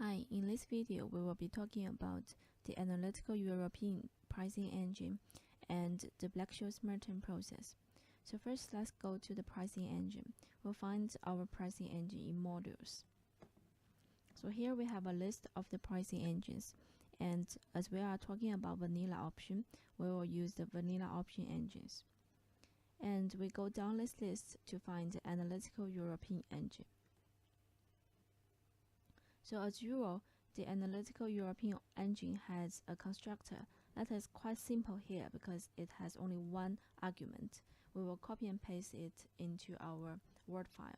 Hi, in this video we will be talking about the Analytical European pricing engine and the Black-Scholes-Merton process. So first let's go to the pricing engine. We'll find our pricing engine in modules. So here we have a list of the pricing engines, and as we are talking about vanilla option, we will use the vanilla option engines. And we go down this list to find the Analytical European engine. So as usual, the Analytical European engine has a constructor that is quite simple here because it has only one argument. We will copy and paste it into our Word file.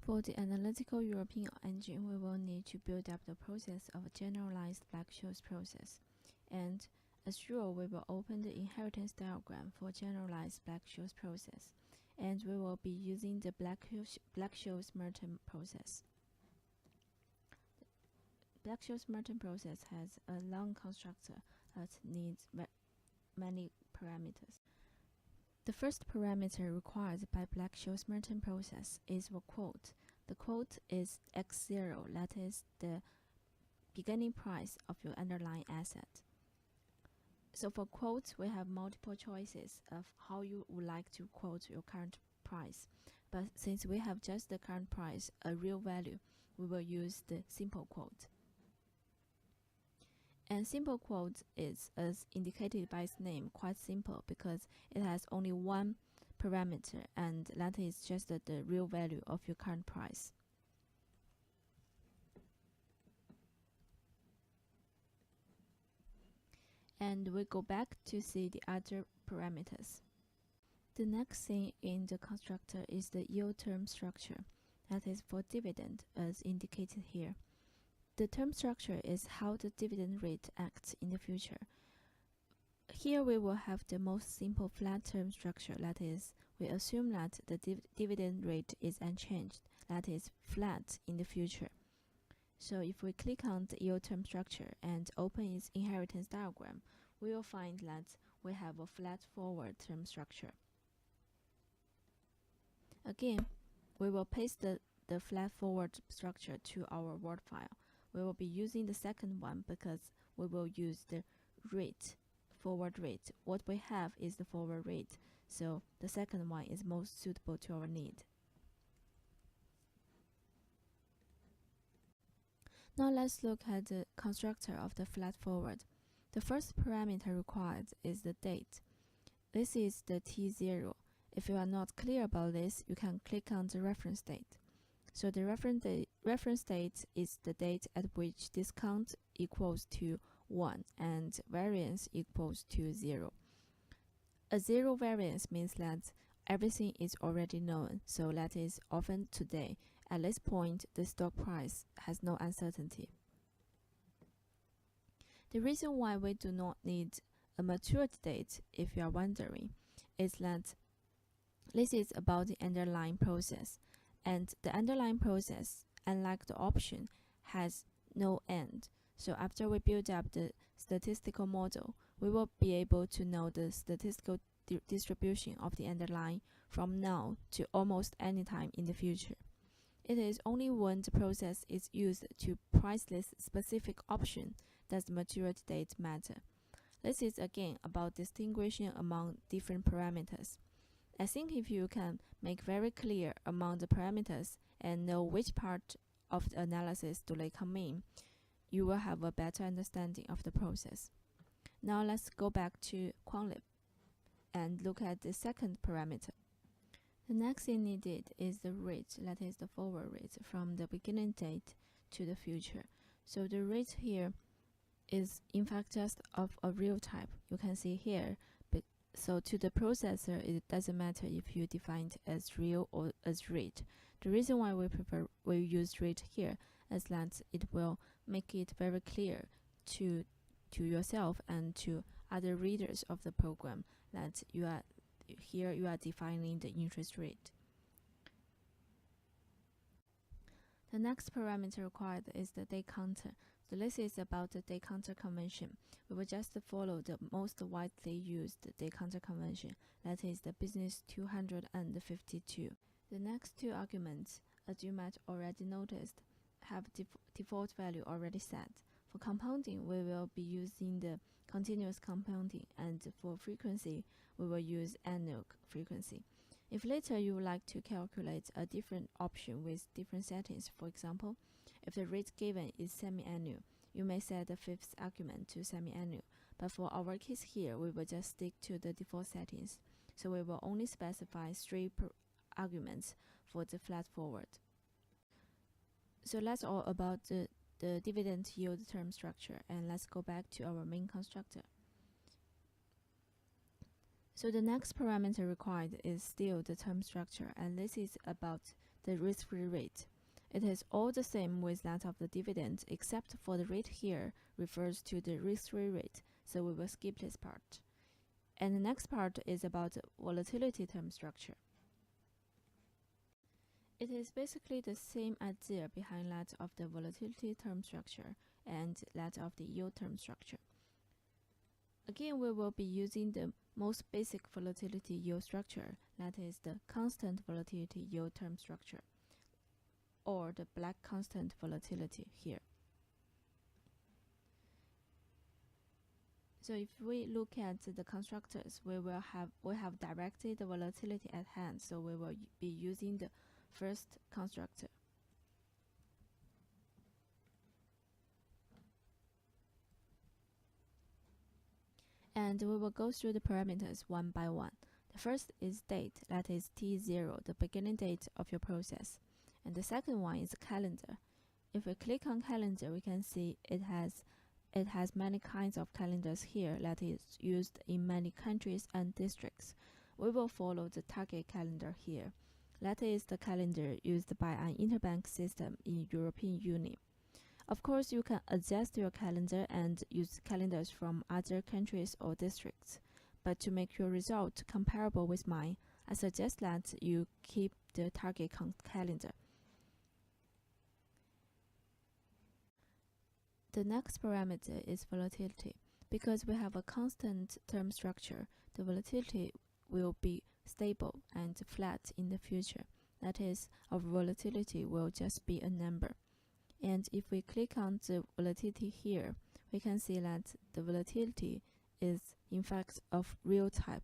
For the Analytical European engine, we will need to build up the process of a generalized Black-Scholes process. And as usual, we will open the inheritance diagram for generalized Black-Scholes process. And we will be using the Black-Scholes-Merton process. The Black-Scholes-Merton process has a long constructor that needs many parameters. The first parameter required by Black-Scholes-Merton process is the quote. The quote is x0, that is the beginning price of your underlying asset. So for quotes, we have multiple choices of how you would like to quote your current price. But since we have just the current price, a real value, we will use the simple quote. And simple quote is, as indicated by its name, quite simple because it has only one parameter, and that is just the real value of your current price. And we go back to see the other parameters. The next thing in the constructor is the yield term structure, that is for dividend as indicated here. The term structure is how the dividend rate acts in the future. Here we will have the most simple flat term structure, that is, we assume that the dividend rate is unchanged, that is, flat in the future. So if we click on the yield term structure and open its inheritance diagram, we will find that we have a flat forward term structure. Again, we will paste the flat forward structure to our Word file. We will be using the second one because we will use the rate, forward rate. What we have is the forward rate, so the second one is most suitable to our need. Now let's look at the constructor of the flat forward. The first parameter required is the date. This is the T0. If you are not clear about this, you can click on the reference date. So the reference date is the date at which discount equals to 1 and variance equals to 0. A zero variance means that everything is already known, so that is often today. At this point, the stock price has no uncertainty. The reason why we do not need a maturity date, if you are wondering, is that this is about the underlying process, and the underlying process, unlike the option, has no end. So after we build up the statistical model, we will be able to know the statistical distribution of the underlying from now to almost any time in the future. It is only when the process is used to price this specific option does the maturity date matter. This is again about distinguishing among different parameters. I think if you can make very clear among the parameters and know which part of the analysis do they come in, you will have a better understanding of the process. Now let's go back to Quantlib and look at the second parameter. The next thing needed is the rate, that is the forward rate from the beginning date to the future. So the rate here is in fact just of a real type. You can see here. So to the processor, it doesn't matter if you define it as real or as rate. The reason why we use rate here is that it will make it very clear to yourself and to other readers of the program that you are defining the interest rate. The next parameter required is the day counter. So this is about the day counter convention. We will just follow the most widely used day counter convention, that is the business 252. The next two arguments as you might already noticed, have default value already set. For compounding, we will be using the continuous compounding, and for frequency, we will use annual frequency. If later you would like to calculate a different option with different settings, for example, if the rate given is semi-annual, you may set the fifth argument to semi-annual. But for our case here, we will just stick to the default settings. So we will only specify 3 arguments for the flat forward. So that's all about the dividend yield term structure, and let's go back to our main constructor. So the next parameter required is still the term structure, and this is about the risk-free rate. It is all the same with that of the dividend, except for the rate here refers to the risk-free rate, so we will skip this part. And the next part is about the volatility term structure. It is basically the same idea behind that of the volatility term structure and that of the yield term structure. Again, we will be using the most basic volatility yield structure, that is the constant volatility yield term structure, or the black constant volatility here. So if we look at the constructors, we have directly the volatility at hand, so we will be using the first constructor. And we will go through the parameters one by one. The first is date, that is T0, the beginning date of your process. And the second one is calendar. If we click on calendar, we can see it has many kinds of calendars here that is used in many countries and districts. We will follow the target calendar here. That is the calendar used by an interbank system in European Union. Of course, you can adjust your calendar and use calendars from other countries or districts. But to make your result comparable with mine, I suggest that you keep the target calendar. The next parameter is volatility. Because we have a constant term structure, the volatility will be stable and flat in the future. That is, our volatility will just be a number. And if we click on the volatility here, we can see that the volatility is in fact of real type.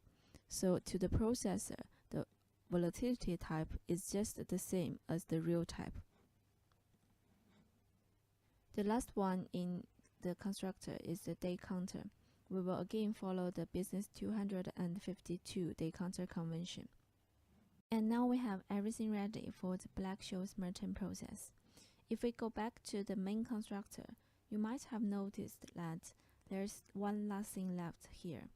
So to the processor, the volatility type is just the same as the real type. The last one in the constructor is the day counter. We will again follow the business 252 day counter convention. And now we have everything ready for the Black-Scholes merchant process. If we go back to the main constructor, you might have noticed that there's one last thing left here.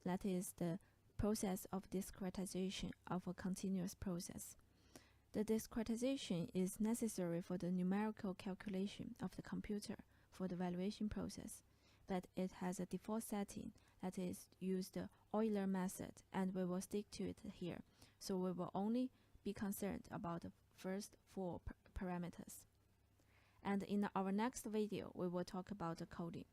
That is the process of discretization of a continuous process. The discretization is necessary for the numerical calculation of the computer for the valuation process, but it has a default setting that is use the Euler method, and we will stick to it here. So we will only be concerned about the first 4 parameters. And in our next video, we will talk about the coding.